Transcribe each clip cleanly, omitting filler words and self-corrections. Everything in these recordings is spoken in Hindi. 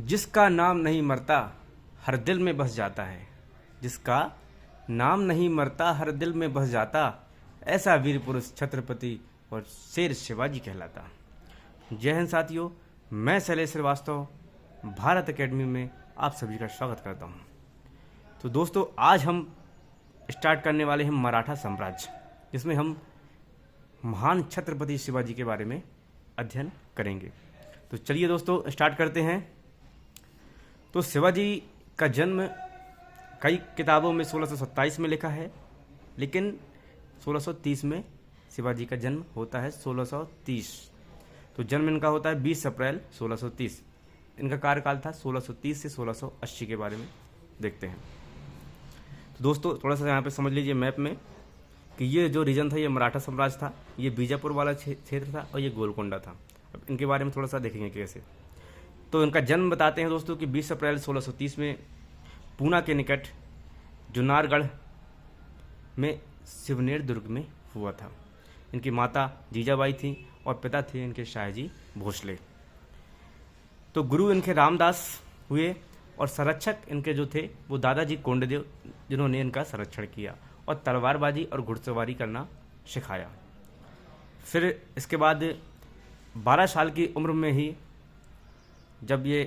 जिसका नाम नहीं मरता हर दिल में बस जाता है। जिसका नाम नहीं मरता हर दिल में बस जाता, ऐसा वीर पुरुष छत्रपति और शेर शिवाजी कहलाता। जय हिंद साथियों, मैं शैलेश श्रीवास्तव भारत एकेडमी में आप सभी का स्वागत करता हूं। तो दोस्तों, आज हम स्टार्ट करने वाले हैं मराठा साम्राज्य, जिसमें हम महान छत्रपति शिवाजी के बारे में अध्ययन करेंगे। तो चलिए दोस्तों, स्टार्ट करते हैं। तो शिवाजी का जन्म कई किताबों में 1627 में लिखा है, लेकिन 1630 में शिवाजी का जन्म होता है। 1630 तो जन्म इनका होता है 20 अप्रैल 1630। इनका कार्यकाल था 1630 से 1680 के बारे में देखते हैं। तो दोस्तों, थोड़ा सा यहाँ पे समझ लीजिए मैप में कि ये जो रीजन था ये मराठा साम्राज्य था, ये बीजापुर वाला क्षेत्र था और ये गोलकोंडा था। अब इनके बारे में थोड़ा सा देखेंगे कैसे। तो इनका जन्म बताते हैं दोस्तों कि 20 अप्रैल 1630 में पूना के निकट जुनारगढ़ में शिवनेर दुर्ग में हुआ था। इनकी माता जीजाबाई थी और पिता थे इनके शाहजी भोसले। तो गुरु इनके रामदास हुए और संरक्षक इनके जो थे वो दादाजी कोंडदेव, जिन्होंने इनका संरक्षण किया और तलवारबाजी और घुड़सवारी करना सिखाया। फिर इसके बाद 12 साल की उम्र में ही जब ये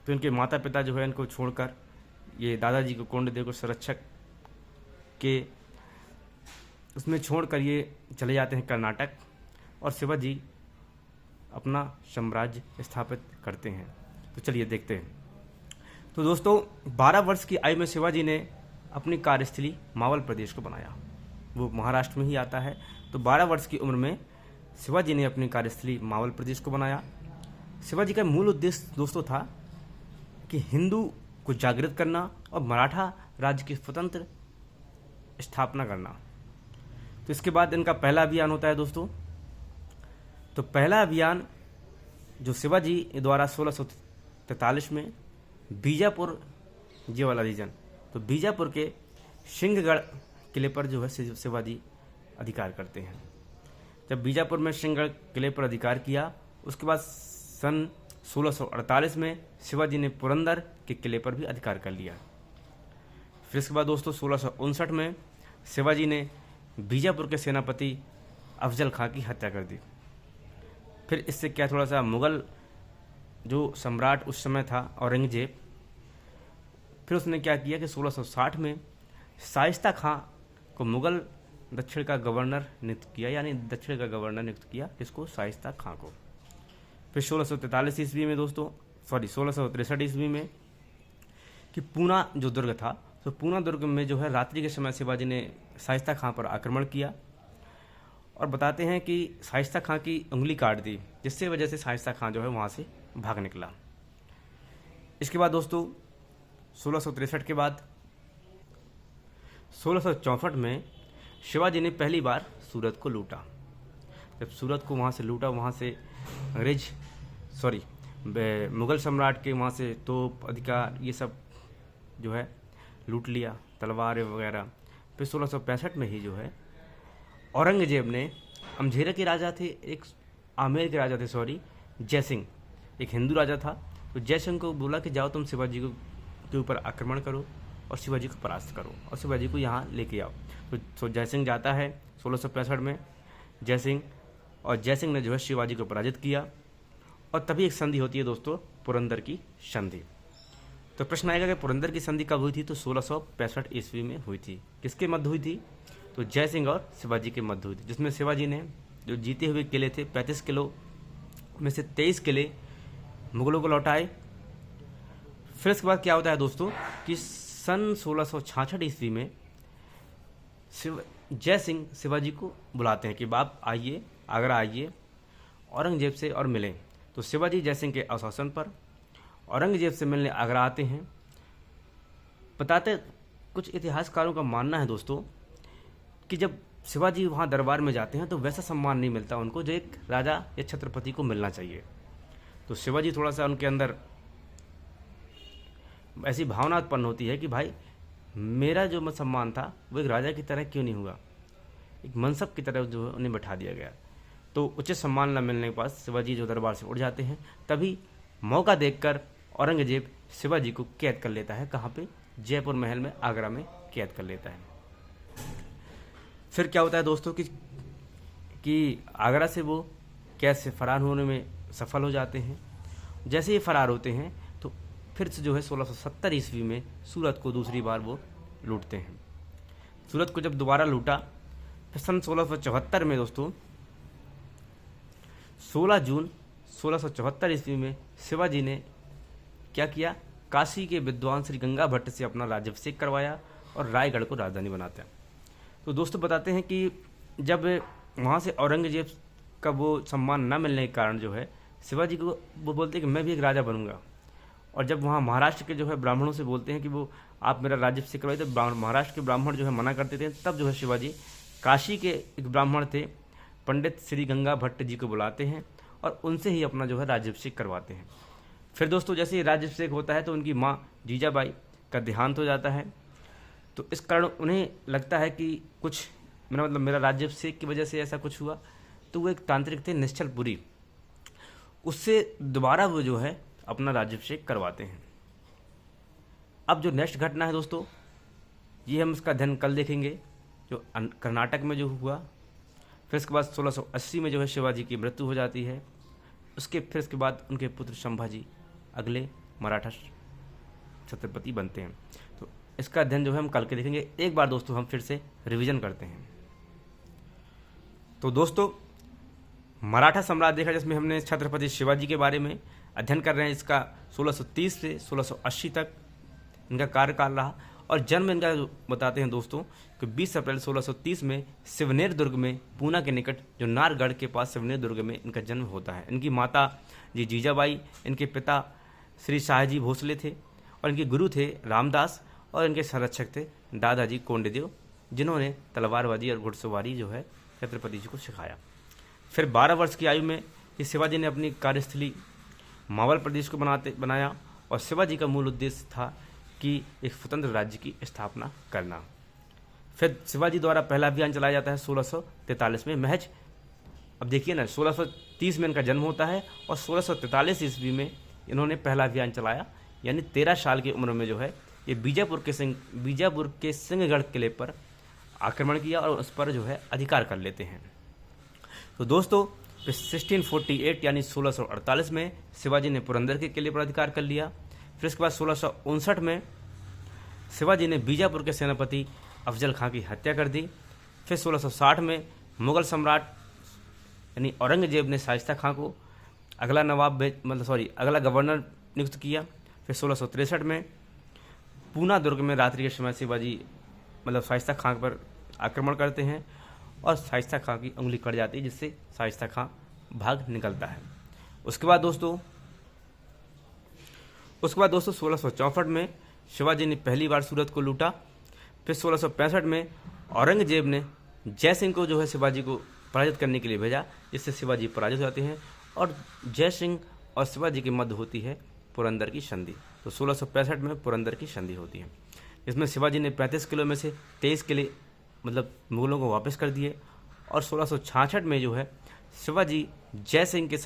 तो इनके माता पिता जो है इनको छोड़कर ये दादाजी को कोंडदेव को संरक्षक के उसमें छोड़कर ये चले जाते हैं कर्नाटक और शिवाजी अपना साम्राज्य स्थापित करते हैं। तो चलिए देखते हैं। तो दोस्तों, 12 वर्ष की आयु में शिवाजी ने अपनी कार्यस्थली मावल प्रदेश को बनाया। वो महाराष्ट्र में ही आता है। तो 12 वर्ष की उम्र में शिवाजी ने अपनी कार्यस्थली मावल प्रदेश को बनाया। शिवाजी का मूल उद्देश्य दोस्तों था कि हिंदू को जागृत करना और मराठा राज्य की स्वतंत्र स्थापना करना। तो इसके बाद इनका पहला अभियान होता है दोस्तों। तो पहला अभियान जो शिवाजी द्वारा 1643 में बीजापुर, ये वाला रीजन, तो बीजापुर के सिंहगढ़ किले पर जो है शिवाजी अधिकार करते हैं। जब बीजापुर में सिंहगढ़ किले पर अधिकार किया, उसके बाद सन 1648 में शिवाजी ने पुरंदर के किले पर भी अधिकार कर लिया। फिर इसके बाद दोस्तों 1659 में शिवाजी ने बीजापुर के सेनापति अफजल खां की हत्या कर दी। फिर इससे क्या, थोड़ा सा मुगल जो सम्राट उस समय था औरंगजेब, फिर उसने क्या किया कि 1660 में शाइस्ता खां को मुगल दक्षिण का गवर्नर नियुक्त किया, यानी दक्षिण का गवर्नर नियुक्त किया, इसको शाइस्ता खां को। फिर 1643 ईस्वी में दोस्तों 1663 ईस्वी में कि पूना जो दुर्ग था, तो पूना दुर्ग में जो है रात्रि के समय शिवाजी ने शाइस्ता खां पर आक्रमण किया और बताते हैं कि शाइस्ता खां की उंगली काट दी, जिससे वजह से शाइस्ता खां जो है वहाँ से भाग निकला। इसके बाद दोस्तों 1663 के बाद 1664 में शिवाजी ने पहली बार सूरत को लूटा। जब सूरत को वहाँ से लूटा, वहाँ से मुगल सम्राट के वहाँ से तोप अधिकार ये सब जो है लूट लिया, तलवार वगैरह। फिर 1665 में ही जो है औरंगजेब ने, अमझेरा के राजा थे, एक आमेर के राजा थे, जयसिंह एक हिंदू राजा था, तो जयसिंह को बोला कि जाओ तुम शिवाजी के ऊपर आक्रमण करो और शिवाजी को परास्त करो और शिवाजी को यहाँ लेके आओ। तो जयसिंह जाता है 1665 में, जयसिंह ने जो है शिवाजी को पराजित किया और तभी एक संधि होती है दोस्तों, पुरंदर की संधि। तो प्रश्न आएगा कि पुरंदर की संधि कब हुई थी? तो 1665 ईस्वी में हुई थी। किसके मध्य हुई थी? तो जयसिंह और शिवाजी के मध्य हुई थी, जिसमें शिवाजी ने जो जीते हुए किले थे 35 किलो में से 23 किले मुगलों को लौटाए। फिर इसके बाद क्या होता है दोस्तों कि सन 1666 ईस्वी में जयसिंह शिवाजी को बुलाते हैं कि आप आइए, आगरा आइए औरंगजेब से और मिलें। तो शिवाजी जयसिंह के आश्वासन पर औरंगजेब से मिलने आगरा आते हैं। बताते कुछ इतिहासकारों का मानना है दोस्तों कि जब शिवाजी वहाँ दरबार में जाते हैं तो वैसा सम्मान नहीं मिलता उनको जो एक राजा या छत्रपति को मिलना चाहिए। तो शिवाजी थोड़ा सा उनके अंदर ऐसी भावना उत्पन्न होती है कि भाई मेरा जो सम्मान था वो एक राजा की तरह क्यों नहीं हुआ, एक मनसब की तरह जो है उन्हें बैठा दिया गया। तो उचित सम्मान न मिलने के बाद शिवाजी जो दरबार से उठ जाते हैं। तभी मौका देखकर औरंगजेब शिवाजी को कैद कर लेता है। कहाँ पे? जयपुर महल में, आगरा में कैद कर लेता है। फिर क्या होता है दोस्तों कि आगरा से वो कैद से फरार होने में सफल हो जाते हैं। जैसे ही फरार होते हैं तो फिर से जो है 1670 ईस्वी में सूरत को दूसरी बार वो लूटते हैं। सूरत को जब दोबारा लूटा फिर सन 1674 में दोस्तों 16 जून 1674 ईस्वी में शिवाजी ने क्या किया? काशी के विद्वान श्री गंगा भट्ट से अपना राज्याभिषेक करवाया और रायगढ़ को राजधानी बनाते हैं। तो दोस्तों बताते हैं कि जब वहाँ से औरंगजेब का वो सम्मान न मिलने के कारण जो है शिवाजी को वो बोलते हैं कि मैं भी एक राजा बनूंगा। और जब वहाँ महाराष्ट्र के जो है ब्राह्मणों से बोलते हैं कि वो आप मेरा राज्याभिषेक करवाइए, तो महाराष्ट्र के ब्राह्मण जो है मना करते थे। तब जो है शिवाजी काशी के एक ब्राह्मण थे पंडित श्री गंगा भट्ट जी को बुलाते हैं और उनसे ही अपना जो है राज्याभिषेक करवाते हैं। फिर दोस्तों जैसे ही राज्याभिषेक होता है तो उनकी माँ जीजाबाई का देहांत हो जाता है। तो इस कारण उन्हें लगता है कि कुछ मेरा राज्याभिषेक की वजह से ऐसा कुछ हुआ। तो वो एक तांत्रिक थे निश्चलपुरी, उससे दोबारा वो जो है अपना राज्याभिषेक करवाते हैं। अब जो नेक्स्ट घटना है दोस्तों, ये हम इसका अध्ययन कल देखेंगे, जो कर्नाटक में जो हुआ। फिर इसके बाद 1680 में जो है शिवाजी की मृत्यु हो जाती है। फिर इसके बाद उनके पुत्र संभाजी अगले मराठा छत्रपति बनते हैं। तो इसका अध्ययन जो है हम कल के देखेंगे। एक बार दोस्तों हम फिर से रिवीजन करते हैं। तो दोस्तों मराठा साम्राज्य देखा जिसमें हमने छत्रपति शिवाजी के बारे में अध्ययन कर रहे हैं। इसका 1630 से 1680 तक इनका कार्यकाल रहा और जन्म इनका बताते हैं दोस्तों कि 20 अप्रैल 1630 में सिवनेर दुर्ग में, पूना के निकट जो नारगढ़ के पास सिवनेर दुर्ग में इनका जन्म होता है। इनकी माता जी जीजाबाई, इनके पिता श्री शाहजी भोसले थे और इनके गुरु थे रामदास और इनके संरक्षक थे दादाजी कोंडेदेव, जिन्होंने तलवारबाजी और घुड़सवारी जो है छत्रपति जी को सिखाया। फिर 12 वर्ष की आयु में ये शिवाजी ने अपनी कार्यस्थली मावल प्रदेश को बनाया और शिवाजी का मूल उद्देश्य था कि एक स्वतंत्र राज्य की स्थापना करना। फिर शिवाजी द्वारा पहला अभियान चलाया जाता है 1643 में महज। अब देखिए ना, 1630 में इनका जन्म होता है और 1643 ईस्वी में इन्होंने पहला अभियान चलाया, यानी 13 साल की उम्र में जो है ये बीजापुर के सिंहगढ़ किले पर आक्रमण किया और उस पर जो है अधिकार कर लेते हैं। तो दोस्तों 1648 यानी 1648 में शिवाजी ने पुरंदर के किले पर अधिकार कर लिया। फिर इसके बाद 1659 में शिवाजी ने बीजापुर के सेनापति अफजल खां की हत्या कर दी। फिर 1660 में मुगल सम्राट यानी औरंगजेब ने शाइस्ता खां को अगला गवर्नर नियुक्त किया। फिर 1663 में पूना दुर्ग में रात्रि के समय शिवाजी शाइस्ता खां पर आक्रमण करते हैं और शाइस्ता खां की उंगली कट जाती है, जिससे शाइस्ता खां भाग निकलता है। उसके बाद दोस्तों 1664 में शिवाजी ने पहली बार सूरत को लूटा। फिर 1665 में औरंगजेब ने जय सिंह को जो है शिवाजी को पराजित करने के लिए भेजा, जिससे शिवाजी पराजित हो जाते हैं और जय सिंह और शिवाजी के मध्य होती है पुरंदर की संधि। तो 1665 में पुरंदर की संधि होती है, जिसमें शिवाजी ने 35 किलो में से 23 किले मुगलों को वापस कर दिए। और 1666 में जो है शिवाजी जय सिंह के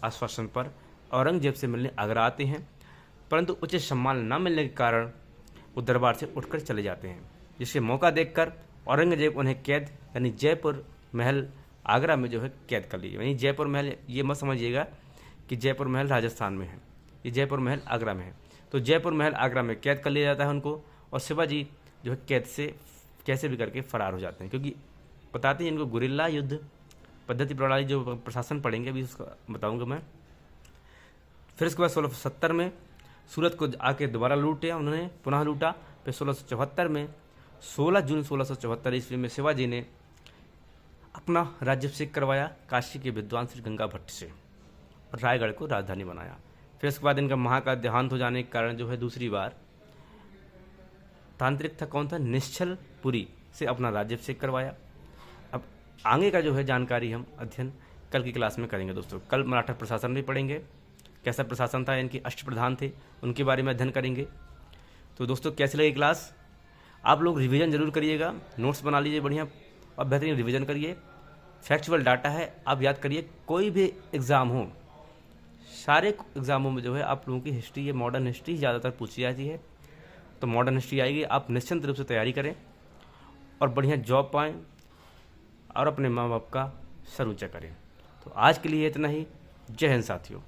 आश्वासन पर औरंगजेब से मिलने आगरा आते हैं, परंतु उचित सम्मान न मिलने के कारण वो दरबार से उठकर चले जाते हैं, जिससे मौका देखकर औरंगजेब उन्हें कैद यानी जयपुर महल आगरा में जो है कैद कर लिए। यानी जयपुर महल, ये मत समझिएगा कि जयपुर महल राजस्थान में है, ये जयपुर महल आगरा में है। तो जयपुर महल आगरा में कैद कर लिया जाता है उनको और शिवाजी जो है कैद से कैसे भी करके फरार हो जाते हैं, क्योंकि बताते हैं इनको गुरिल्ला युद्ध पद्धति प्रणाली जो प्रशासन पढ़ेंगे अभी उसका बताऊंगा मैं। फिर इसके बाद 1670 में सूरत को आके दोबारा लूटे उन्होंने, पुनः लूटा। फिर 1674 में 16 जून 1674 ईस्वी में शिवाजी ने अपना राज्याभिषेक करवाया काशी के विद्वान श्री गंगा भट्ट से और रायगढ़ को राजधानी बनाया। फिर इसके बाद इनका महा का देहांत हो जाने के कारण जो है दूसरी बार तांत्रिक था कौन था, निश्चलपुरी से अपना राज्याभिषेक करवाया। अब आगे का जो है जानकारी हम अध्ययन कल की क्लास में करेंगे दोस्तों। कल मराठा प्रशासन भी पढ़ेंगे, कैसा प्रशासन था, इनके अष्टप्रधान थे, उनके बारे में अध्ययन करेंगे। तो दोस्तों कैसी लगी क्लास? आप लोग रिवीजन जरूर करिएगा, नोट्स बना लीजिए बढ़िया और बेहतरीन रिवीजन करिए। फैक्चुअल डाटा है, आप याद करिए, कोई भी एग्ज़ाम हो सारे एग्ज़ामों में जो है आप लोगों की हिस्ट्री, ये मॉडर्न हिस्ट्री ज़्यादातर पूछी जाती है। तो मॉडर्न हिस्ट्री आएगी, आप निश्चिंत रूप से तैयारी करें और बढ़िया जॉब पाएँ और अपने माँ बाप का सर ऊँचा करें। तो आज के लिए इतना ही। जय हिंद साथियों।